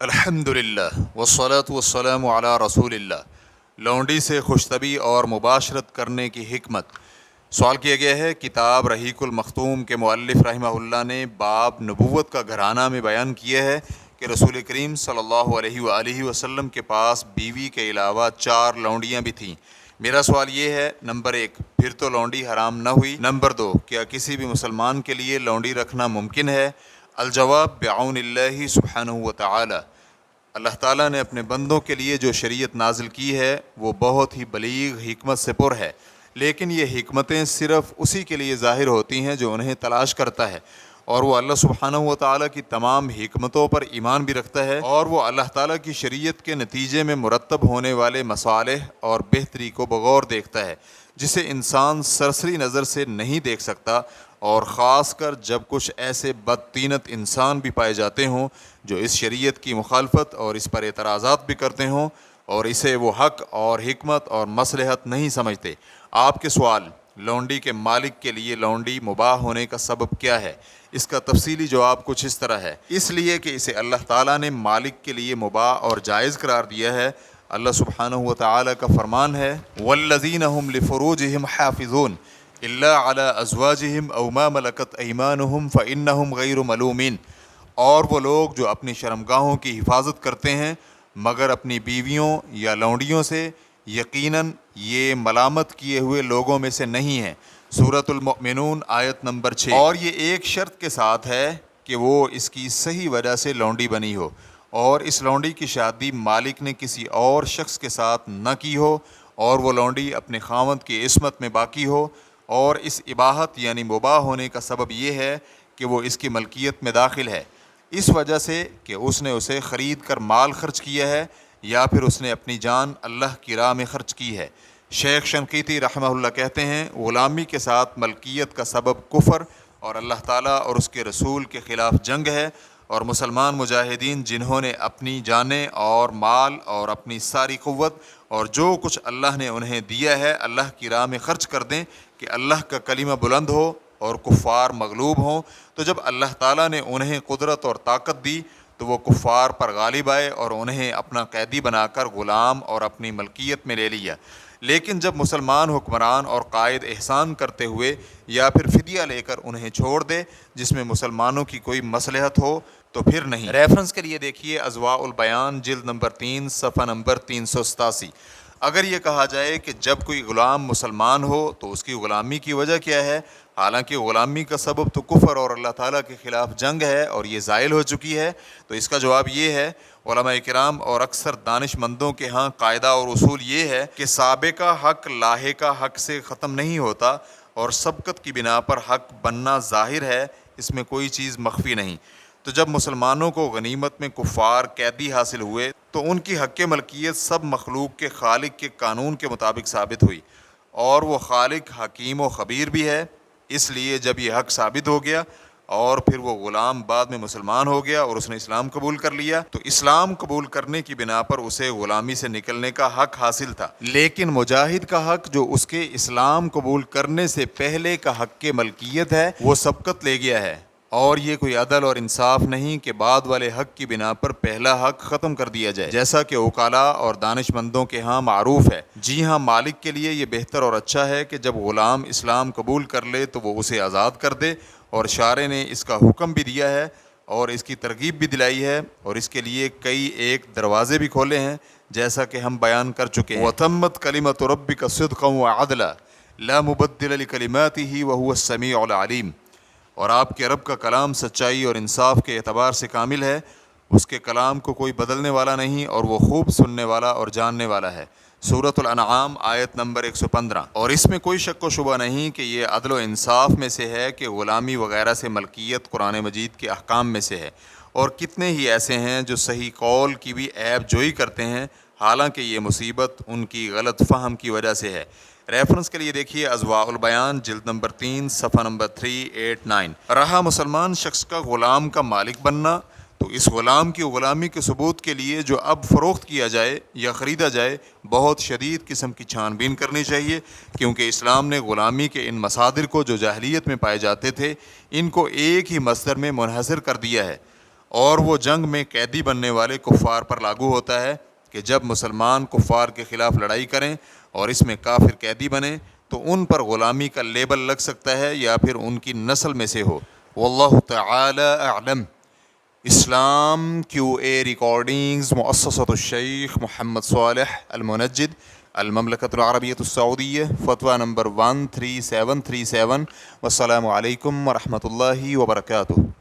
الحمدللہ والصلاة والسلام علی رسول اللہ۔ لونڈی سے خوشطبی اور مباشرت کرنے کی حکمت۔ سوال کیا گیا ہے، کتاب رحیق المختوم کے مؤلف رحمہ اللہ نے باب نبوت کا گھرانہ میں بیان کیا ہے کہ رسول کریم صلی اللہ علیہ وآلہ وسلم کے پاس بیوی کے علاوہ 4 لونڈیاں بھی تھیں۔ میرا سوال یہ ہے، نمبر 1، پھر تو لونڈی حرام نہ ہوئی؟ نمبر 2، کیا کسی بھی مسلمان کے لیے لونڈی رکھنا ممکن ہے؟ الجواب بعون اللہ سبحانہ وتعالی۔ اللہ تعالیٰ نے اپنے بندوں کے لیے جو شریعت نازل کی ہے وہ بہت ہی بلیغ حکمت سے پر ہے، لیکن یہ حکمتیں صرف اسی کے لیے ظاہر ہوتی ہیں جو انہیں تلاش کرتا ہے، اور وہ اللہ سبحانہ وتعالیٰ کی تمام حکمتوں پر ایمان بھی رکھتا ہے، اور وہ اللہ تعالیٰ کی شریعت کے نتیجے میں مرتب ہونے والے مصالح اور بہتری کو بغور دیکھتا ہے، جسے انسان سرسری نظر سے نہیں دیکھ سکتا، اور خاص کر جب کچھ ایسے بدطینت انسان بھی پائے جاتے ہوں جو اس شریعت کی مخالفت اور اس پر اعتراضات بھی کرتے ہوں اور اسے وہ حق اور حکمت اور مصلحت نہیں سمجھتے۔ آپ کے سوال، لونڈی کے مالک کے لیے لونڈی مباح ہونے کا سبب کیا ہے؟ اس کا تفصیلی جواب کچھ اس طرح ہے، اس لیے کہ اسے اللہ تعالیٰ نے مالک کے لیے مباح اور جائز قرار دیا ہے۔ اللہ سبحانہ وتعالی کا فرمان ہے، والذین هم لفروجہم حافظون الا علی ازواجہم او ما ملکت ایمانہم فانہم غیر ملومین، اور وہ لوگ جو اپنی شرمگاہوں کی حفاظت کرتے ہیں مگر اپنی بیویوں یا لونڈیوں سے، یقیناً یہ ملامت کیے ہوئے لوگوں میں سے نہیں ہیں۔ سورۃ المؤمنون آیت نمبر 6۔ اور یہ ایک شرط کے ساتھ ہے کہ وہ اس کی صحیح وجہ سے لونڈی بنی ہو، اور اس لونڈی کی شادی مالک نے کسی اور شخص کے ساتھ نہ کی ہو، اور وہ لونڈی اپنے خاوند کی عصمت میں باقی ہو، اور اس اباحت یعنی مباح ہونے کا سبب یہ ہے کہ وہ اس کی ملکیت میں داخل ہے، اس وجہ سے کہ اس نے اسے خرید کر مال خرچ کیا ہے یا پھر اس نے اپنی جان اللہ کی راہ میں خرچ کی ہے۔ شیخ شنقیطی رحمہ اللہ کہتے ہیں، غلامی کے ساتھ ملکیت کا سبب کفر اور اللہ تعالیٰ اور اس کے رسول کے خلاف جنگ ہے، اور مسلمان مجاہدین جنہوں نے اپنی جانیں اور مال اور اپنی ساری قوت اور جو کچھ اللہ نے انہیں دیا ہے اللہ کی راہ میں خرچ کر دیں کہ اللہ کا کلمہ بلند ہو اور کفار مغلوب ہوں، تو جب اللہ تعالیٰ نے انہیں قدرت اور طاقت دی تو وہ کفار پر غالب آئے اور انہیں اپنا قیدی بنا کر غلام اور اپنی ملکیت میں لے لیا۔ لیکن جب مسلمان حکمران اور قائد احسان کرتے ہوئے یا پھر فدیہ لے کر انہیں چھوڑ دے جس میں مسلمانوں کی کوئی مصلحت ہو تو پھر نہیں۔ ریفرنس کے لیے دیکھیے اضواء البیان جلد نمبر 3 صفحہ نمبر 387۔ اگر یہ کہا جائے کہ جب کوئی غلام مسلمان ہو تو اس کی غلامی کی وجہ کیا ہے، حالانکہ غلامی کا سبب تو کفر اور اللہ تعالیٰ کے خلاف جنگ ہے اور یہ زائل ہو چکی ہے، تو اس کا جواب یہ ہے، علماء کرام اور اکثر دانش مندوں کے ہاں قاعدہ اور اصول یہ ہے کہ سابقہ حق لاحقہ حق سے ختم نہیں ہوتا، اور سبقت کی بنا پر حق بننا ظاہر ہے، اس میں کوئی چیز مخفی نہیں۔ تو جب مسلمانوں کو غنیمت میں کفار قیدی حاصل ہوئے تو ان کی حق ملکیت سب مخلوق کے خالق کے قانون کے مطابق ثابت ہوئی، اور وہ خالق حکیم و خبیر بھی ہے، اس لیے جب یہ حق ثابت ہو گیا اور پھر وہ غلام بعد میں مسلمان ہو گیا اور اس نے اسلام قبول کر لیا تو اسلام قبول کرنے کی بنا پر اسے غلامی سے نکلنے کا حق حاصل تھا، لیکن مجاہد کا حق جو اس کے اسلام قبول کرنے سے پہلے کا حق ملکیت ہے وہ سبقت لے گیا ہے، اور یہ کوئی عدل اور انصاف نہیں کہ بعد والے حق کی بنا پر پہلا حق ختم کر دیا جائے، جیسا کہ وکلاء اور دانش مندوں کے ہاں معروف ہے۔ جی ہاں، مالک کے لیے یہ بہتر اور اچھا ہے کہ جب غلام اسلام قبول کر لے تو وہ اسے آزاد کر دے، اور شارع نے اس کا حکم بھی دیا ہے اور اس کی ترغیب بھی دلائی ہے، اور اس کے لیے کئی ایک دروازے بھی کھولے ہیں جیسا کہ ہم بیان کر چکے ہیں۔ وَتَمَّتْ كَلِمَةُ رَبِّكَ صِدْقًا وَعَدْلًا لَا مُبَدِّلَ لِكَلِمَاتِهِ وَهُوَ السَّمِيعُ الْعَلِيمُ، اور آپ کے رب کا کلام سچائی اور انصاف کے اعتبار سے کامل ہے، اس کے کلام کو کوئی بدلنے والا نہیں، اور وہ خوب سننے والا اور جاننے والا ہے۔ سورۃ الانعام آیت نمبر 115۔ اور اس میں کوئی شک و شبہ نہیں کہ یہ عدل و انصاف میں سے ہے کہ غلامی وغیرہ سے ملکیت قرآن مجید کے احکام میں سے ہے، اور کتنے ہی ایسے ہیں جو صحیح قول کی بھی عیب جوئی کرتے ہیں، حالانکہ یہ مصیبت ان کی غلط فہم کی وجہ سے ہے۔ ریفرنس کے لیے دیکھیے اضواء البیان جلد نمبر 3 صفحہ نمبر 389۔ رہا مسلمان شخص کا غلام کا مالک بننا، تو اس غلام کی غلامی کے ثبوت کے لیے جو اب فروخت کیا جائے یا خریدا جائے بہت شدید قسم کی چھان بین کرنی چاہیے، کیونکہ اسلام نے غلامی کے ان مصادر کو جو جاہلیت میں پائے جاتے تھے ان کو ایک ہی مصدر میں منحصر کر دیا ہے، اور وہ جنگ میں قیدی بننے والے کفار پر لاگو ہوتا ہے کہ جب مسلمان کفار کے خلاف لڑائی کریں اور اس میں کافر قیدی بنیں تو ان پر غلامی کا لیبل لگ سکتا ہے یا پھر ان کی نسل میں سے ہو۔ واللہ تعالی اعلم۔ اسلام کیو اے ریکارڈنگز، مؤسسۃ الشیخ محمد صالح المنجد، المملکۃ العربیۃ السعودیہ، فتویٰ نمبر 13737۔ والسلام علیکم ورحمۃ اللہ وبرکاتہ۔